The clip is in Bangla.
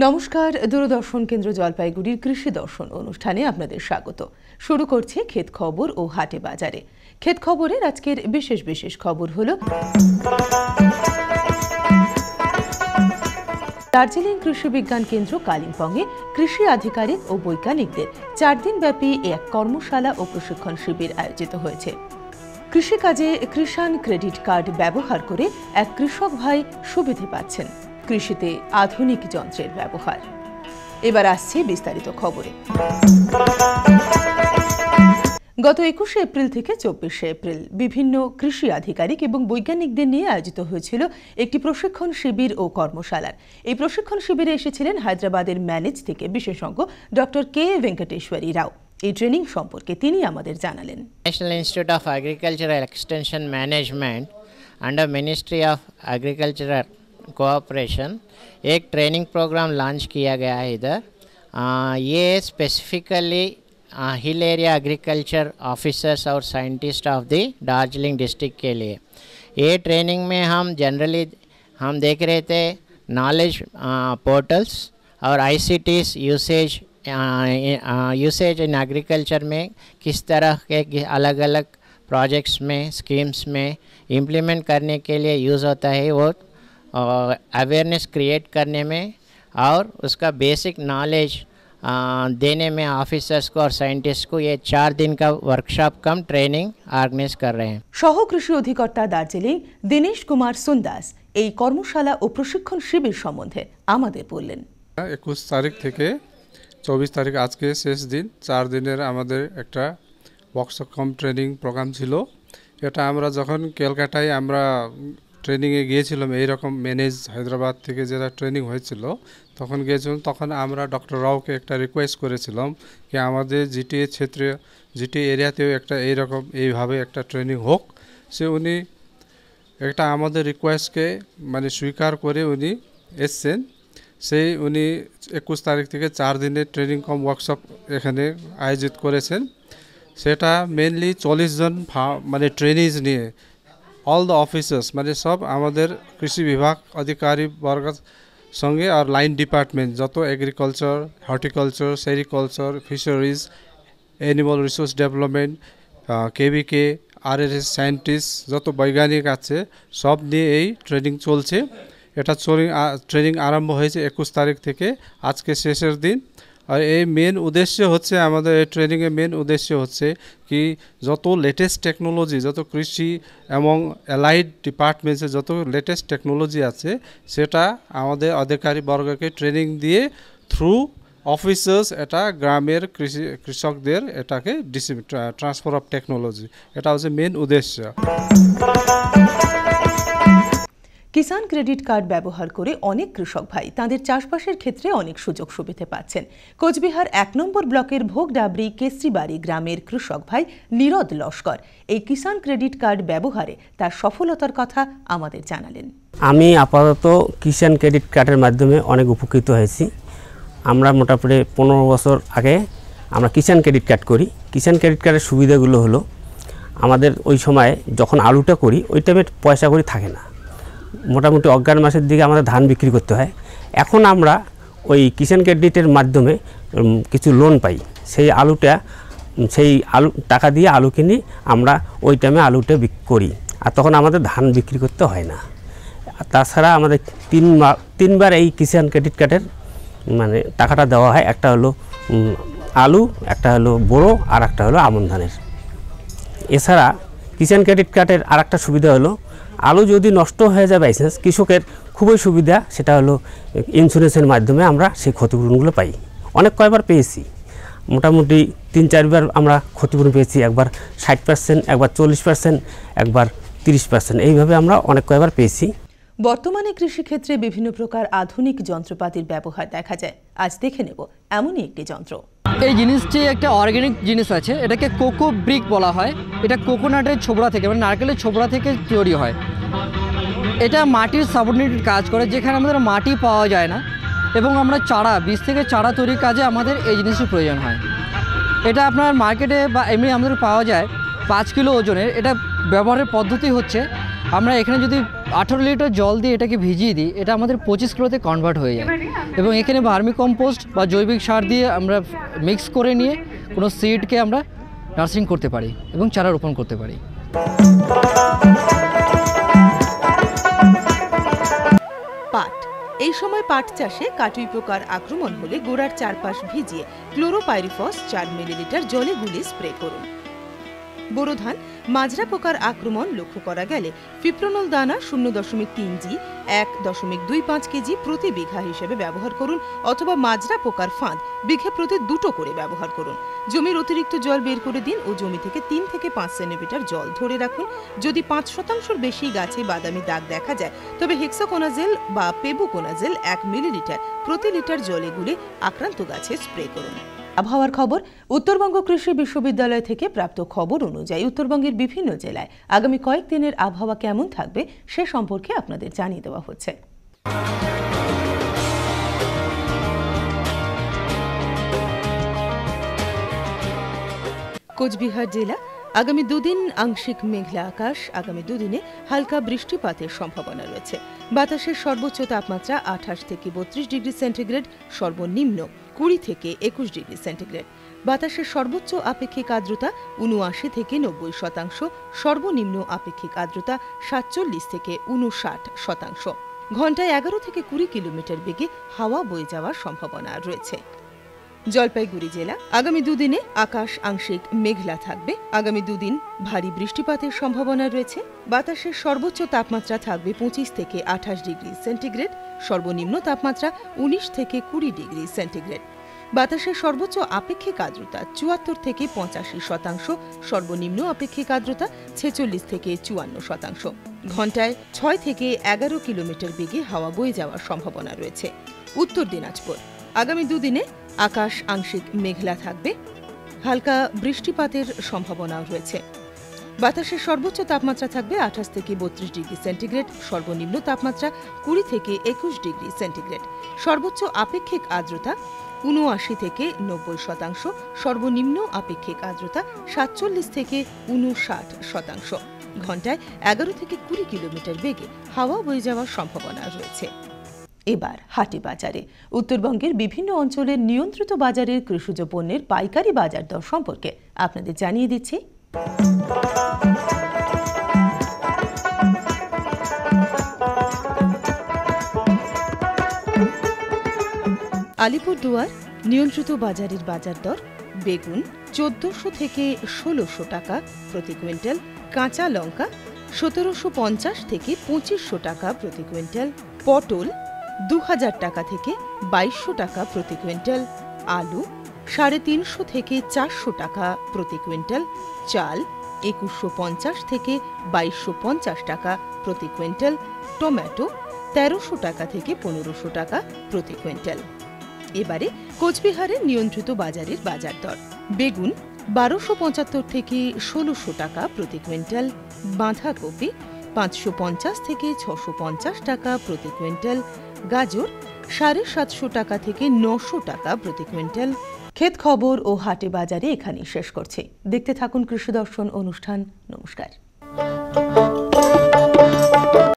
নমস্কার, দূরদর্শন কেন্দ্র জলপাইগুড়ির কৃষি দর্শন অনুষ্ঠানে আপনাদের স্বাগত। শুরু করছে ক্ষেত খবর ও হাটে বাজারে। ক্ষেত খবরের আজকের বিশেষ খবর হল দার্জিলিং কৃষি বিজ্ঞান কেন্দ্র কালিম্পংয়ে কৃষি আধিকারিক ও বৈজ্ঞানিকদের 4 দিনব্যাপী এক কর্মশালা ও প্রশিক্ষণ শিবির আয়োজিত হয়েছে। কৃষিকাজে কিষাণ ক্রেডিট কার্ড ব্যবহার করে এক কৃষক ভাই সুবিধে পাচ্ছেন। কৃষিতে আধুনিক যন্ত্রের ব্যবহার। এবার আসছে বিস্তারিত খবরে। গত 21শে এপ্রিল থেকে 24শে এপ্রিল বিভিন্ন কৃষি আধিকারিক এবং বৈজ্ঞানিকদের নিয়ে আয়োজিত হয়েছিল একটি প্রশিক্ষণ শিবির ও কর্মশালার। এই প্রশিক্ষণ শিবিরে এসেছিলেন হায়দ্রাবাদের ম্যানেজ থেকে বিশেষজ্ঞ ডক্টর কে ভেঙ্কটেশ্বরী রাও। এই ট্রেনিং সম্পর্কে তিনি আমাদের জানালেন। National institute of agricultural extension management under ministry of agriculture cooperation एक ट्रेनिंग प्रोग्राम लॉन्च किया गया है इधर। ये specifically hill area agriculture officers और scientist of the Darjeeling district के लिए। ये ट्रेनिंग में हम जनरली हम देख रहे थे नॉलेज पोर्टल्स और आईसीटीज यूसेज इन एग्रीकल्चर में किस तरह के अलग अलग प्रोजेक्ट्स में स्कीम्स में इम्प्लीमेंट करने के लिए यूज़ होता है, वो अवेयरनेस क्रिएट करने में और उसका बेसिक नॉलेज देने में ऑफिसर्स को और साइंटिस्ट को ये 4 दिन का वर्कशॉप कम ट्रेनिंग ऑर्गेनाइज कर रहे हैं। সহ কৃষি অধিকর্তা দার্জিলিং দীনেশ কুমার সুন্দাস এই কর্মশালা ও প্রশিক্ষণ শিবির সম্বন্ধে আমাদের বললেন। 21 তারিখ থেকে 24 তারিখ আজকে শেষ দিন, 4 দিনের আমাদের একটা ওয়ার্কশপ কম ট্রেনিং প্রোগ্রাম ছিল। এটা আমরা যখন ক্যালকাটায় আমরা ট্রেনিংয়ে গিয়েছিলাম, এইরকম ম্যানেজ হায়দ্রাবাদ থেকে যেটা ট্রেনিং হয়েছিল তখন গিয়েছিলাম, তখন আমরা ডক্টর রাওকে একটা রিকোয়েস্ট করেছিলাম কি আমাদের জিটিএ ক্ষেত্রে জিটিএ এরিয়াতেও একটা এইভাবে একটা ট্রেনিং হোক। উনি একটা আমাদের রিকোয়েস্টকে মানে স্বীকার করে উনি এসছেন। উনি 21 তারিখ থেকে 4 দিনের ট্রেনিং কম ওয়ার্কশপ এখানে আয়োজিত করেছেন। সেটা মেনলি 40 জন মানে ট্রেনিজ নিয়ে অল দ্য অফিসার্স মানে সব আমাদের কৃষি বিভাগ অধিকারী বর্গের সঙ্গে আর লাইন ডিপার্টমেন্ট যত agriculture, horticulture, sericulture, fisheries, animal resource development, KVK, RSS scientist যত বৈজ্ঞানিক আছে সব নিয়ে এই ট্রেনিং চলছে। এটা ট্রেনিং আরম্ভ হয়েছে 21 তারিখ থেকে, আজকে শেষের দিন। আর এই মেন উদ্দেশ্য হচ্ছে আমাদের এই ট্রেনিংয়ের মেন উদ্দেশ্য হচ্ছে কি যত লেটেস্ট টেকনোলজি, যত কৃষি এবং অ্যালাইড ডিপার্টমেন্টসে যত লেটেস্ট টেকনোলজি আছে সেটা আমাদের অধিকারী বর্গকে ট্রেনিং দিয়ে থ্রু অফিসার্স এটা গ্রামের কৃষকদের এটাকে ট্রান্সফার অফ টেকনোলজি, এটা হচ্ছে মেন উদ্দেশ্য। কিষাণ ক্রেডিট কার্ড ব্যবহার করে অনেক কৃষক ভাই তাদের চাষবাসের ক্ষেত্রে অনেক সুযোগ সুবিধা পাচ্ছেন। কোচবিহার 1 নম্বর ব্লকের ভোগডাবরি কেসরিবাড়ি গ্রামের কৃষক ভাই নীরদ লস্কর এই কিষাণ ক্রেডিট কার্ড ব্যবহারে তার সফলতার কথা আমাদের জানালেন। আমি আপাতত কিষাণ ক্রেডিট কার্ডের মাধ্যমে অনেক উপকৃত হয়েছি। আমরা মোটামুটি 15 বছর আগে আমরা কিষাণ ক্রেডিট কার্ড করি। কিষাণ ক্রেডিট কার্ডের সুবিধাগুলো হলো আমাদের ওই সময় যখন আলুটা করি ওই টাইমে পয়সা করি থাকে না, মোটামুটি অগ্রহায়ণ মাসের দিকে আমাদের ধান বিক্রি করতে হয়। এখন আমরা ওই কিষাণ ক্রেডিটের মাধ্যমে কিছু লোন পাই, সেই আলু টাকা দিয়ে আলু কিনি, আমরা ওই টাইমে আলুটা করি, আর তখন আমাদের ধান বিক্রি করতে হয় না। তাছাড়া আমাদের 3বার এই কিষাণ ক্রেডিট কার্ডের মানে টাকাটা দেওয়া হয়। একটা হলো আলু, একটা হলো বোরো, আর একটা হলো আমন ধানের। এছাড়া কিষাণ ক্রেডিট কার্ডের আর একটা সুবিধা হলো আলু যদি নষ্ট হয়ে যায় বাইচান্স, কৃষকের খুবই সুবিধা, সেটা হলো ইন্স্যুরেন্সের মাধ্যমে আমরা সেই ক্ষতিপূরণগুলো পাই। অনেক কয়বার পেয়েছি, মোটামুটি 3-4 বার আমরা ক্ষতিপূরণ পেয়েছি। একবার 60%, একবার 40%, একবার 30%, এইভাবে আমরা অনেক কয়বার পেয়েছি। বর্তমানে কৃষিক্ষেত্রে বিভিন্ন প্রকার আধুনিক যন্ত্রপাতির ব্যবহার দেখা যায়। আজ দেখে নেব এমনই একটি যন্ত্র। এই জিনিসটি একটা অর্গানিক জিনিস আছে, এটাকে কোকো ব্রিক বলা হয়। এটা কোকোনাটের ছোবড়া থেকে মানে নারকেলের ছোবড়া থেকে তৈরি হয়। এটা মাটির সাবঅর্ডিনেটেড কাজ করে, যেখানে আমাদের মাটি পাওয়া যায় না এবং আমরা বীজ থেকে চারা তৈরির কাজে আমাদের এই জিনিসের প্রয়োজন হয়। এটা আপনার মার্কেটে বা এমনি আমাদের পাওয়া যায় 5 কিলো ওজনের। এটা ব্যবহারের পদ্ধতি হচ্ছে, আমরা এখানে যদি 18 লিটার জল দিয়ে এটাকে ভিজিয়ে দিই, এটা আমাদের 25 কিলোতে কনভার্ট হয়ে যায় এবং এখানে ভার্মি কম্পোস্ট বা জৈবিক সার দিয়ে আমরা মিক্স করে নিয়ে কোনো সিডকে আমরা নার্সিং করতে পারি এবং চারা রোপণ করতে পারি। পাট। এই সময় পাট চাষে কাটুই পোকার আক্রমণ হলে গোড়ার চারপাশ ভিজিয়ে ক্লোরোপাইরিফস 4 মিলিলিটার জলে গুলিয়ে স্প্রে করুন। বোরো ধান। মাজরা পোকার আক্রমণ লক্ষ্য করা গেলে ফিপ্রোনল দানা 0.3 জি 1.25 কেজি প্রতি বিঘা হিসেবে ব্যবহার করুন, অথবা মাজরা পোকার ফাঁদ বিঘে প্রতি 2টো করে ব্যবহার করুন। জমির অতিরিক্ত জল বের করে দিন ও জমি থেকে 3 থেকে 5 সেন্টিমিটার জল ধরে রাখুন। যদি 5% বেশি গাছে বাদামি দাগ দেখা যায়, তবে হেক্সাকোনাজেল বা পেবুকোনাজেল 1 মিলিলিটার প্রতি লিটার জলে গুলে আক্রান্ত গাছে স্প্রে করুন। আবহাওয়ার খবর। উত্তরবঙ্গ কৃষি বিশ্ববিদ্যালয় থেকে প্রাপ্ত খবর অনুযায়ী উত্তরবঙ্গের বিভিন্ন জেলায় আগামী কয়েকদিনের আবহাওয়া কেমন থাকবে সে সম্পর্কে আপনাদের জানিয়ে দেওয়া হচ্ছে। কোচবিহার জেলা আগামী দুদিন আংশিক মেঘলা আকাশ। আগামী দুদিনে হালকা বৃষ্টিপাতের সম্ভাবনা রয়েছে। বাতাসের সর্বোচ্চ তাপমাত্রা 28 থেকে 32 ডিগ্রি সেন্টিগ্রেড, সর্বনিম্ন 20 থেকে 21 ডিগ্রি সেন্টিগ্রেড। বাতাসের সর্বোচ্চ আপেক্ষিক আর্দ্রতা 79 থেকে 90%, সর্বনিম্ন আপেক্ষিক আর্দ্রতা 47 থেকে 59%। ঘন্টায় 11 থেকে 20 কিলোমিটার বেগে হাওয়া বয়ে যাওয়ার সম্ভাবনা রয়েছে। জলপাইগুড়ি জেলা আগামী দুদিনে আকাশ আংশিক মেঘলা থাকবে। আগামী দুদিন ভারী বৃষ্টিপাতের সম্ভাবনা রয়েছে। বাতাসের সর্বোচ্চ তাপমাত্রা থাকবে 25 থেকে 28 ডিগ্রি সেন্টিগ্রেড, সর্বনিম্ন তাপমাত্রা 19 থেকে 20 ডিগ্রি সেন্টিগ্রেড। বাতাসের সর্বোচ্চ আপেক্ষিক আর্দ্রতা 74 থেকে 85%, সর্বনিম্ন আপেক্ষিক আর্দ্রতা 46 থেকে 54%। ঘন্টায় 6 থেকে 11 কিলোমিটার বেগে হাওয়া বয়ে যাওয়ার সম্ভাবনা রয়েছে। উত্তর দিনাজপুর আগামী দুদিনে আকাশ আংশিক মেঘলা থাকবে। হালকা বৃষ্টিপাতের সম্ভাবনাও রয়েছে। বাতাসের সর্বোচ্চ তাপমাত্রা থাকবে 28 থেকে 32 ডিগ্রি সেন্টিগ্রেড, সর্বনিম্ন তাপমাত্রা 20 থেকে 21 ডিগ্রি সেন্টিগ্রেড। সর্বোচ্চ আপেক্ষিক আর্দ্রতা 79 থেকে 90%, সর্বনিম্ন আপেক্ষিক আর্দ্রতা 47 থেকে 59%। ঘন্টায় 11 থেকে 20 কিলোমিটার বেগে হাওয়া বয়ে যাওয়ার সম্ভাবনা রয়েছে। এবার হাটে বাজারে উত্তরবঙ্গের বিভিন্ন অঞ্চলের নিয়ন্ত্রিত বাজারের কৃষিজ পণ্যের পাইকারি বাজার দর সম্পর্কে আপনাদের জানিয়ে দিচ্ছি। আলিপুরদুয়ার নিয়ন্ত্রিত বাজারের বাজার দর: বেগুন 1400 থেকে 1600 টাকা প্রতি কুইন্টাল, কাঁচা লঙ্কা 1750 থেকে 2500 টাকা প্রতি কুইন্টাল, পটল 2000 টাকা থেকে 2200 টাকা প্রতি কুইন্টাল, আলু 350 থেকে 400 টাকা প্রতি কুইন্টাল, চাল 2150 থেকে 2250 টাকা প্রতি কুইন্টাল, টমেটো 1300 টাকা থেকে 1500 টাকা প্রতি কুইন্টাল। এবারে কোচবিহারের নিয়ন্ত্রিত বাজারের বাজার দর: বেগুন 1275 থেকে 1600 টাকা প্রতি কুইন্টাল, বাঁধাকপি 550 থেকে 650 টাকা প্রতি কুইন্টাল, গাজর 750 টাকা থেকে 900 টাকা প্রতি কুইন্টাল। ক্ষেত খবর ও হাটে বাজারে এখানেই শেষ করছি। দেখতে থাকুন কৃষি দর্শন অনুষ্ঠান। নমস্কার।